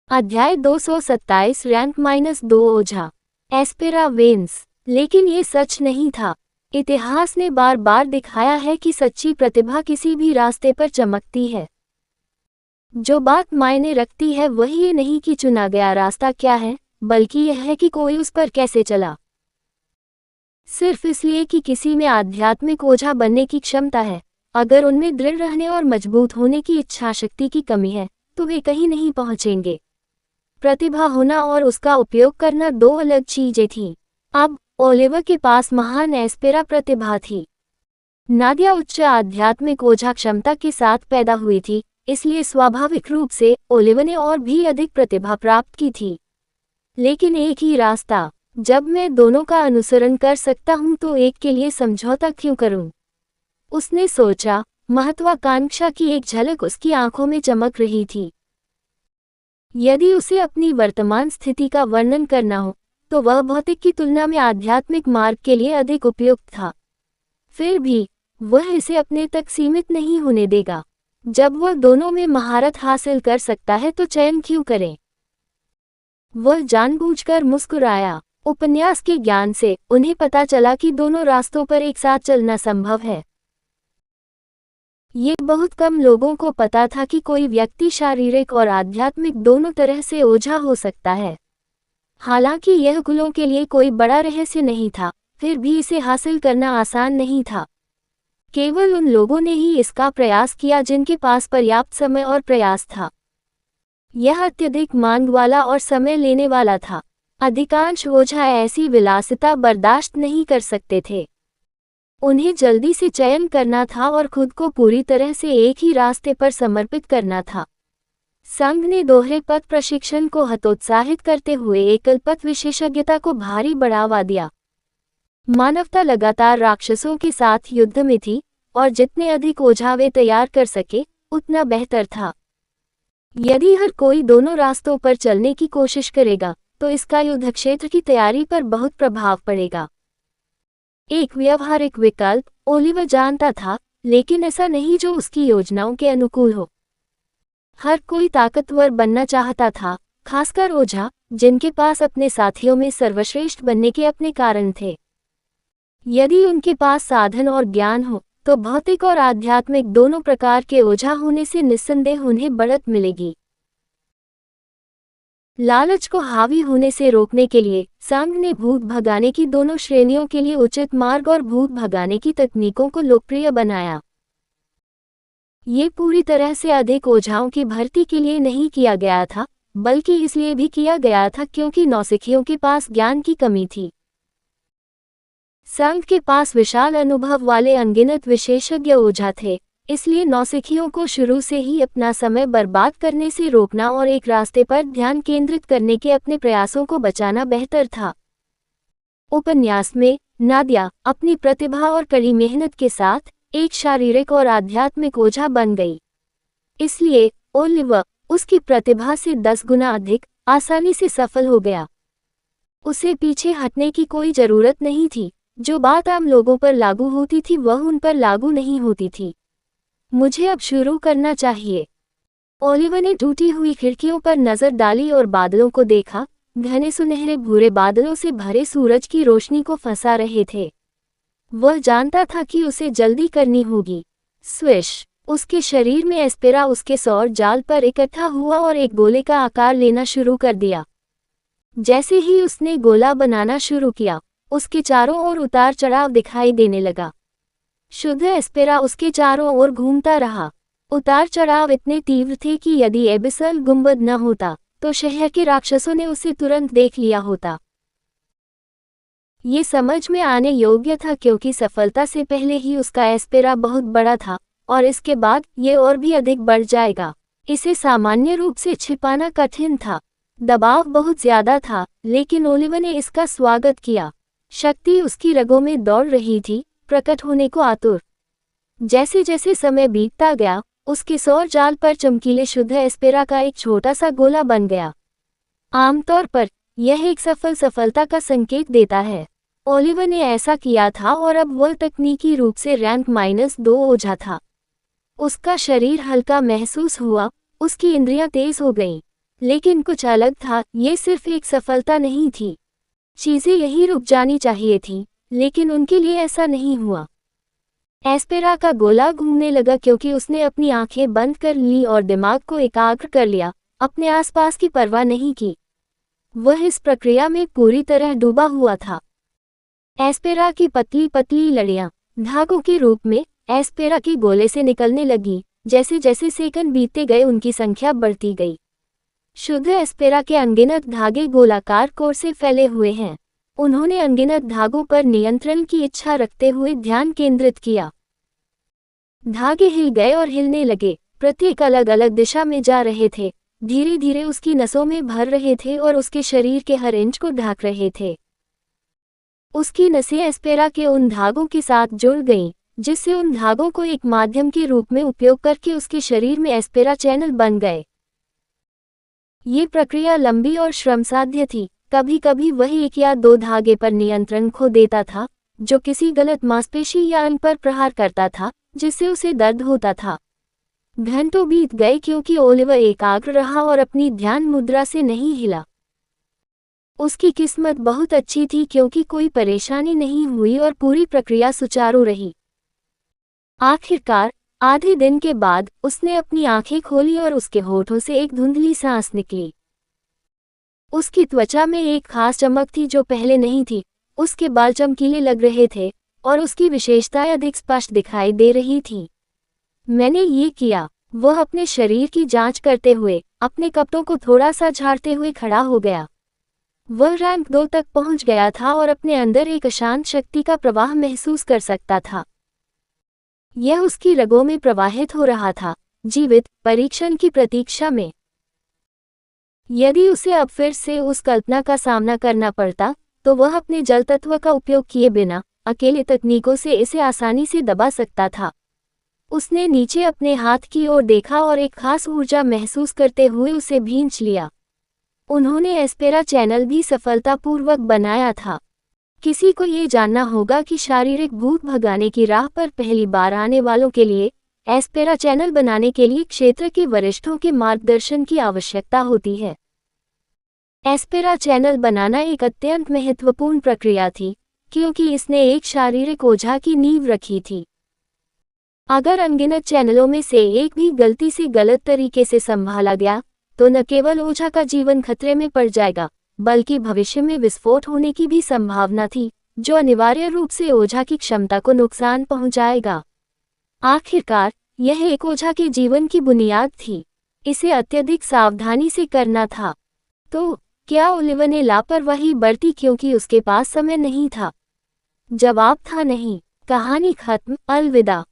अध्याय 227 रैंक -2 ओझा aspera veins. लेकिन ये सच नहीं था। इतिहास ने बार बार दिखाया है कि सच्ची प्रतिभा किसी भी रास्ते पर चमकती है। जो बात मायने रखती है वही ये नहीं कि चुना गया रास्ता क्या है, बल्कि यह है कि कोई उस पर कैसे चला। सिर्फ इसलिए कि किसी में आध्यात्मिक ओझा बनने की क्षमता है, अगर उनमें दृढ़ रहने और मजबूत होने की इच्छाशक्ति की कमी है तो वे कहीं नहीं पहुंचेंगे। प्रतिभा होना और उसका उपयोग करना दो अलग चीजें थीं। अब ओलिवर के पास महान एस्पेरा प्रतिभा थी। नादिया उच्च आध्यात्मिक ओझा क्षमता के साथ पैदा हुई थी, इसलिए स्वाभाविक रूप से ओलिवर ने और भी अधिक प्रतिभा प्राप्त की थी। लेकिन एक ही रास्ता, जब मैं दोनों का अनुसरण कर सकता हूं तो एक के लिए समझौता क्यों करूं? उसने सोचा। महत्वाकांक्षा की एक झलक उसकी आंखों में चमक रही थी। यदि उसे अपनी वर्तमान स्थिति का वर्णन करना हो तो वह भौतिक की तुलना में आध्यात्मिक मार्ग के लिए अधिक उपयुक्त था। फिर भी वह इसे अपने तक सीमित नहीं होने देगा। जब वह दोनों में महारत हासिल कर सकता है तो चयन क्यों करें? वह जानबूझकर मुस्कुराया। उपन्यास के ज्ञान से उन्हें पता चला कि दोनों रास्तों पर एक साथ चलना संभव है। ये बहुत कम लोगों को पता था कि कोई व्यक्ति शारीरिक और आध्यात्मिक दोनों तरह से ओझा हो सकता है। हालांकि यह कुलों के लिए कोई बड़ा रहस्य नहीं था, फिर भी इसे हासिल करना आसान नहीं था। केवल उन लोगों ने ही इसका प्रयास किया जिनके पास पर्याप्त समय और प्रयास था। यह अत्यधिक मांग वाला और समय लेने वाला था। अधिकांश ओझा ऐसी विलासिता बर्दाश्त नहीं कर सकते थे। उन्हें जल्दी से चयन करना था और खुद को पूरी तरह से एक ही रास्ते पर समर्पित करना था। संघ ने दोहरे पथ प्रशिक्षण को हतोत्साहित करते हुए एकल पथ विशेषज्ञता को भारी बढ़ावा दिया। मानवता लगातार राक्षसों के साथ युद्ध में थी और जितने अधिक ओझा वे तैयार कर सके उतना बेहतर था। यदि हर कोई दोनों रास्तों पर चलने की कोशिश करेगा तो इसका युद्ध क्षेत्र की तैयारी पर बहुत प्रभाव पड़ेगा। एक व्यावहारिक विकल्प ओलिवर जानता था, लेकिन ऐसा नहीं जो उसकी योजनाओं के अनुकूल हो। हर कोई ताकतवर बनना चाहता था, खासकर ओझा, जिनके पास अपने साथियों में सर्वश्रेष्ठ बनने के अपने कारण थे। यदि उनके पास साधन और ज्ञान हो तो भौतिक और आध्यात्मिक दोनों प्रकार के ओझा होने से निस्संदेह उन्हें बढ़त मिलेगी। लालच को हावी होने से रोकने के लिए संघ ने भूत भगाने की दोनों श्रेणियों के लिए उचित मार्ग और भूत भगाने की तकनीकों को लोकप्रिय बनाया। ये पूरी तरह से अधिक ओझाओं की भर्ती के लिए नहीं किया गया था, बल्कि इसलिए भी किया गया था क्योंकि नौसिखियों के पास ज्ञान की कमी थी। संघ के पास विशाल अनुभव वाले अनगिनत विशेषज्ञ ओझा थे, इसलिए नौसिखियों को शुरू से ही अपना समय बर्बाद करने से रोकना और एक रास्ते पर ध्यान केंद्रित करने के अपने प्रयासों को बचाना बेहतर था। उपन्यास में नादिया अपनी प्रतिभा और कड़ी मेहनत के साथ एक शारीरिक और आध्यात्मिक ओझा बन गई। इसलिए ओलिवर उसकी प्रतिभा से 10 गुना अधिक आसानी से सफल हो गया। उसे पीछे हटने की कोई जरूरत नहीं थी। जो बात आम लोगों पर लागू होती थी वह उन पर लागू नहीं होती थी। मुझे अब शुरू करना चाहिए। ओलिवर ने टूटी हुई खिड़कियों पर नजर डाली और बादलों को देखा। घने सुनहरे भूरे बादलों से भरे सूरज की रोशनी को फंसा रहे थे। वह जानता था कि उसे जल्दी करनी होगी। स्विश! उसके शरीर में एस्पेरा उसके सौर जाल पर इकट्ठा हुआ और एक गोले का आकार लेना शुरू कर दिया। जैसे ही उसने गोला बनाना शुरू किया, उसके चारों ओर उतार चढ़ाव दिखाई देने लगा। शुद्ध एस्पेरा उसके चारों ओर घूमता रहा। उतार चढ़ाव इतने तीव्र थे कि यदि एबिसल गुंबद न होता तो शहर के राक्षसों ने उसे तुरंत देख लिया होता। ये समझ में आने योग्य था क्योंकि सफलता से पहले ही उसका एस्पेरा बहुत बड़ा था और इसके बाद ये और भी अधिक बढ़ जाएगा। इसे सामान्य रूप से छिपाना कठिन था। दबाव बहुत ज्यादा था, लेकिन ओलिवर ने इसका स्वागत किया। शक्ति उसकी रगों में दौड़ रही थी, प्रकट होने को आतुर। जैसे जैसे समय बीतता गया, उसके सौर जाल पर चमकीले शुद्ध एस्पेरा का एक छोटा सा गोला बन गया। आमतौर पर यह एक सफलता का संकेत देता है। ओलिवर ने ऐसा किया था और अब वह तकनीकी रूप से रैंक -2 ओझा था। उसका शरीर हल्का महसूस हुआ, उसकी इंद्रियां तेज हो गईं। लेकिन कुछ अलग था, ये सिर्फ एक सफलता नहीं थी। चीजें यहीं रुक जानी चाहिए थी, लेकिन उनके लिए ऐसा नहीं हुआ। एस्पेरा का गोला घूमने लगा क्योंकि उसने अपनी आंखें बंद कर ली और दिमाग को एकाग्र कर लिया, अपने आसपास की परवाह नहीं की। वह इस प्रक्रिया में पूरी तरह डूबा हुआ था। एस्पेरा की पतली पतली लड़ियां धागों के रूप में एस्पेरा के गोले से निकलने लगी। जैसे जैसे सेकंड बीतते गए उनकी संख्या बढ़ती गई। शुद्ध एस्पेरा के अनगिनत धागे गोलाकार कोर से फैले हुए हैं। उन्होंने अनगिनत धागों पर नियंत्रण की इच्छा रखते हुए ध्यान केंद्रित किया। धागे हिल गए और हिलने लगे, प्रत्येक अलग अलग दिशा में जा रहे थे, धीरे धीरे उसकी नसों में भर रहे थे और उसके शरीर के हर इंच को ढक रहे थे। उसकी नसें एस्पेरा के उन धागों के साथ जुड़ गईं, जिससे उन धागों को एक माध्यम के रूप में उपयोग करके उसके शरीर में एस्पेरा चैनल बन गए। ये प्रक्रिया लंबी और श्रमसाध्य थी। कभी कभी वह एक या दो धागे पर नियंत्रण खो देता था, जो किसी गलत मांसपेशी या अंग पर प्रहार करता था, जिससे उसे दर्द होता था। घंटों बीत गए क्योंकि ओलिवर एकाग्र रहा और अपनी ध्यान मुद्रा से नहीं हिला। उसकी किस्मत बहुत अच्छी थी क्योंकि कोई परेशानी नहीं हुई और पूरी प्रक्रिया सुचारू रही। आखिरकार आधे दिन के बाद उसने अपनी आंखें खोली और उसके होठों से एक धुंधली सांस निकली। उसकी त्वचा में एक खास चमक थी जो पहले नहीं थी। उसके बाल चमकीले लग रहे थे और उसकी विशेषताएं अधिक स्पष्ट दिखाई दे रही थीं। मैंने ये किया, वह अपने शरीर की जांच करते हुए अपने कपड़ों को थोड़ा सा झाड़ते हुए खड़ा हो गया। वह रैंक 2 तक पहुंच गया था और अपने अंदर एक अशांत शक्ति का प्रवाह महसूस कर सकता था। यह उसकी रगों में प्रवाहित हो रहा था, जीवित परीक्षण की प्रतीक्षा में। यदि उसे अब फिर से उस कल्पना का सामना करना पड़ता, तो वह अपने जल तत्व का उपयोग किए बिना अकेले तकनीकों से इसे आसानी से दबा सकता था। उसने नीचे अपने हाथ की ओर देखा और एक खास ऊर्जा महसूस करते हुए उसे भींच लिया। उन्होंने एस्पेरा चैनल भी सफलतापूर्वक बनाया था। किसी को ये जानना होगा कि शारीरिक भूख भगाने की राह पर पहली बार आने वालों के लिए एस्पेरा चैनल बनाने के लिए क्षेत्र के वरिष्ठों के मार्गदर्शन की आवश्यकता होती है। एस्पेरा चैनल बनाना एक अत्यंत महत्वपूर्ण प्रक्रिया थी, क्योंकि इसने एक शारीरिक ओझा की नींव रखी थी। अगर अनगिनत चैनलों में से एक भी गलती से गलत तरीके से संभाला गया, तो न केवल ओझा का जीवन खतरे में पड़ जाएगा, बल्कि भविष्य में विस्फोट होने की भी संभावना थी, जो अनिवार्य रूप से ओझा की क्षमता को नुकसान पहुंचाएगा। आखिरकार यह एक ओझा के जीवन की बुनियाद थी। इसे अत्यधिक सावधानी से करना था। तो क्या ओलिवर ने लापरवाही बरती क्योंकि उसके पास समय नहीं था? जवाब था नहीं। कहानी खत्म। अलविदा।